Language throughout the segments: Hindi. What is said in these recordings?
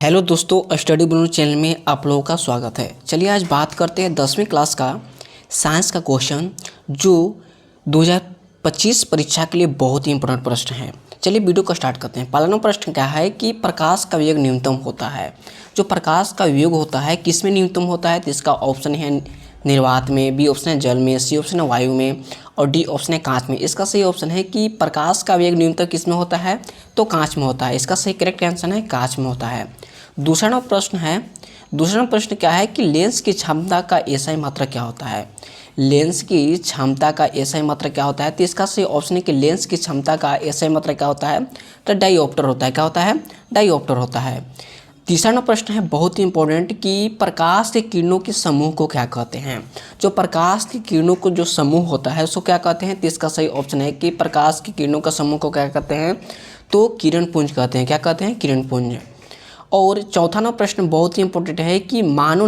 हेलो दोस्तों, स्टडी ब्लू चैनल में आप लोगों का स्वागत है। चलिए आज बात करते हैं 10वीं क्लास का साइंस का क्वेश्चन जो 2025 परीक्षा के लिए बहुत ही इंपॉर्टेंट प्रश्न है। चलिए वीडियो को स्टार्ट करते हैं। पहला नंबर प्रश्न क्या है कि प्रकाश का वेग न्यूनतम होता है। जो प्रकाश का वेग होता है किस में न्यूनतम होता है, तो इसका ऑप्शन है निर्वात में, बी ऑप्शन है जल में, सी ऑप्शन है वायु में और डी ऑप्शन है कांच में। इसका सही ऑप्शन है कि प्रकाश का वेग न्यूनतम किस में होता है, तो कांच में होता है। इसका सही करेक्ट आंसर है कांच में होता है। दूसरा प्रश्न क्या है कि लेंस की क्षमता का एसआई मात्रा क्या होता है। लेंस की क्षमता का एसआई मात्रा क्या होता है, तो इसका सही ऑप्शन है कि लेंस की क्षमता का एसआई मात्रा क्या होता है, तो डाइऑप्टर होता है। क्या होता है, डाइऑप्टर होता है। तीसरा प्रश्न है बहुत ही इंपॉर्टेंट कि प्रकाश के किरणों के समूह को क्या कहते हैं। जो प्रकाश की किरणों को जो समूह होता है उसको क्या कहते हैं, तो इसका सही ऑप्शन है कि प्रकाश की किरणों का समूह को क्या कहते हैं, तो किरण पुंज कहते हैं। क्या कहते हैं, किरण पुंज। और चौथा प्रश्न बहुत ही इंपॉर्टेंट है कि मानव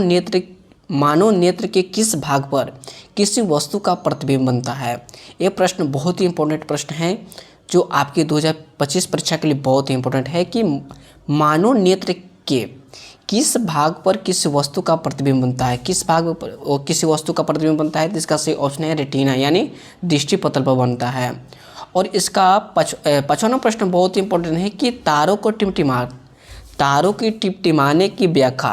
नेत्र के किस भाग पर किसी वस्तु का प्रतिबिंब बनता है। ये प्रश्न बहुत ही इंपॉर्टेंट प्रश्न है जो आपके 2025 परीक्षा के लिए बहुत ही इंपॉर्टेंट है कि मानव नेत्र के किस भाग पर किस वस्तु का प्रतिबिंब बनता है, किस भाग पर किसी वस्तु का प्रतिबिंब बनता है, तो इसका सही ऑप्शन है रेटिना यानी दृष्टि पटल पर बनता है। और इसका पांचवां प्रश्न बहुत ही इंपॉर्टेंट है कि तारों की टिमटिमाने की व्याख्या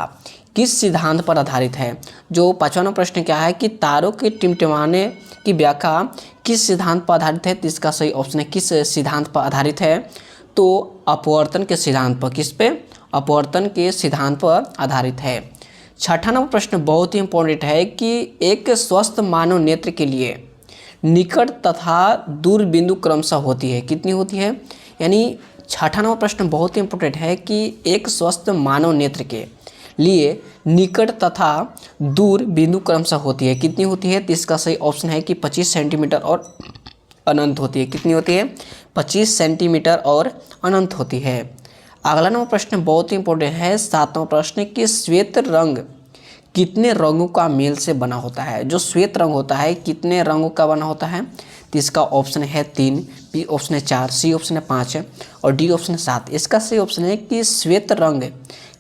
किस सिद्धांत पर आधारित है। जो पांचवां प्रश्न क्या है कि तारों के टिमटिमाने की व्याख्या किस सिद्धांत पर आधारित है, तो इसका सही ऑप्शन है किस सिद्धांत पर आधारित है, तो अपवर्तन के सिद्धांत पर। किस पे, अपवर्तन के सिद्धांत पर आधारित है। छठा नंबर प्रश्न बहुत ही इंपॉर्टेंट है कि एक स्वस्थ मानव नेत्र के लिए निकट तथा दूर बिंदु क्रमशः होती है। कितनी होती है, यानी छठा नंबर प्रश्न बहुत ही इंपॉर्टेंट है कि एक स्वस्थ मानव नेत्र के लिए निकट तथा दूर बिंदु क्रमशः होती है। कितनी होती है, तो इसका सही ऑप्शन है कि 25 सेंटीमीटर और अनंत होती है। कितनी होती है, 25 सेंटीमीटर और अनंत होती है। अगला नंबर प्रश्न बहुत ही इंपॉर्टेंट है, सातवां प्रश्न कि श्वेत रंग कितने रंगों का मेल से बना होता है। जो श्वेत रंग होता है कितने रंगों का बना होता है, तो इसका ऑप्शन है 3, बी ऑप्शन है 4, सी ऑप्शन है 5 और डी ऑप्शन है 7। इसका सही ऑप्शन है कि श्वेत रंग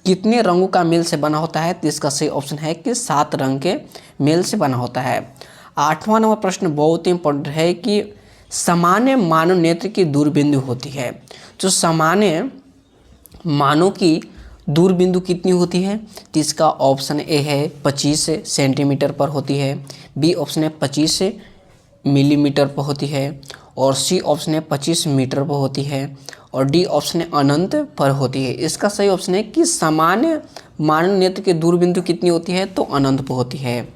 कितने रंगों का मेल से बना होता है, तो इसका सही ऑप्शन है कि 7 रंग के मेल से बना होता है। आठवां नंबर प्रश्न बहुत ही इंपॉर्टेंट है कि सामान्य मानव नेत्र की दूरबिंदु होती है। जो सामान्य मानव की दूरबिंदु कितनी होती है, तो इसका ऑप्शन ए है 25 सेंटीमीटर पर होती है, बी ऑप्शन है 25 मिलीमीटर पर होती है और सी ऑप्शन है 25 मीटर पर होती है और डी ऑप्शन है अनंत पर होती है। इसका सही ऑप्शन है कि सामान्य मानव नेत्र की दूरबिंदु कितनी होती है, तो अनंत पर होती है।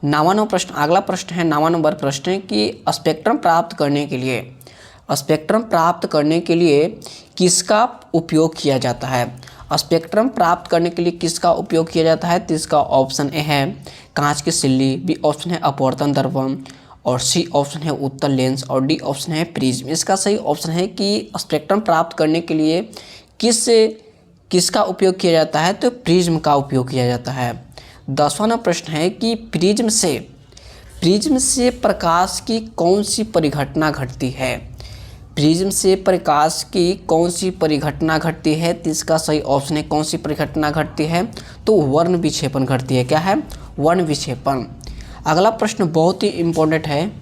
नौवां नंबर प्रश्न, अगला प्रश्न है 9वां नंबर प्रश्न कि स्पेक्ट्रम प्राप्त करने के लिए किसका उपयोग किया जाता है। स्पेक्ट्रम प्राप्त करने के लिए किसका उपयोग किया जाता है, तो इसका ऑप्शन ए है कांच की सिल्ली, बी ऑप्शन है अपवर्तन दर्पण और सी ऑप्शन है उत्तल लेंस और डी ऑप्शन है प्रिज्म। इसका सही ऑप्शन है कि स्पेक्ट्रम प्राप्त करने के लिए किसका उपयोग किया जाता है, तो प्रिज्म का उपयोग किया जाता है। 10वां प्रश्न है कि प्रिज्म से प्रकाश की कौन सी परिघटना घटती है। प्रिज्म से प्रकाश की कौन सी परिघटना घटती है, तो इसका सही ऑप्शन है कौन सी परिघटना घटती है, तो वर्ण विक्षेपण घटती है। क्या है, वर्ण विक्षेपण। अगला प्रश्न बहुत ही इंपॉर्टेंट है।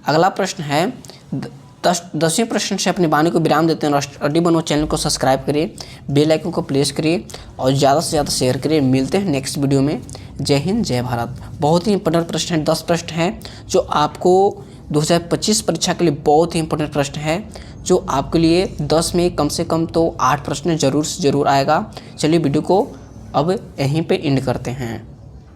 अगला प्रश्न है 10वें प्रश्न से अपने वाणी को विराम देते हैं। स्टडी बनो चैनल को सब्सक्राइब करिए, बेल आइकन को प्रेस करिए और ज़्यादा से ज़्यादा शेयर करिए। मिलते हैं नेक्स्ट वीडियो में। जय हिंद, जय भारत। बहुत ही इंपॉर्टेंट प्रश्न है, 10 प्रश्न हैं जो आपको 2025 परीक्षा के लिए बहुत ही इंपॉर्टेंट प्रश्न है, जो आपके लिए 10 में कम से कम तो 8 प्रश्न जरूर से ज़रूर आएगा। चलिए वीडियो को अब यहीं पे एंड करते हैं।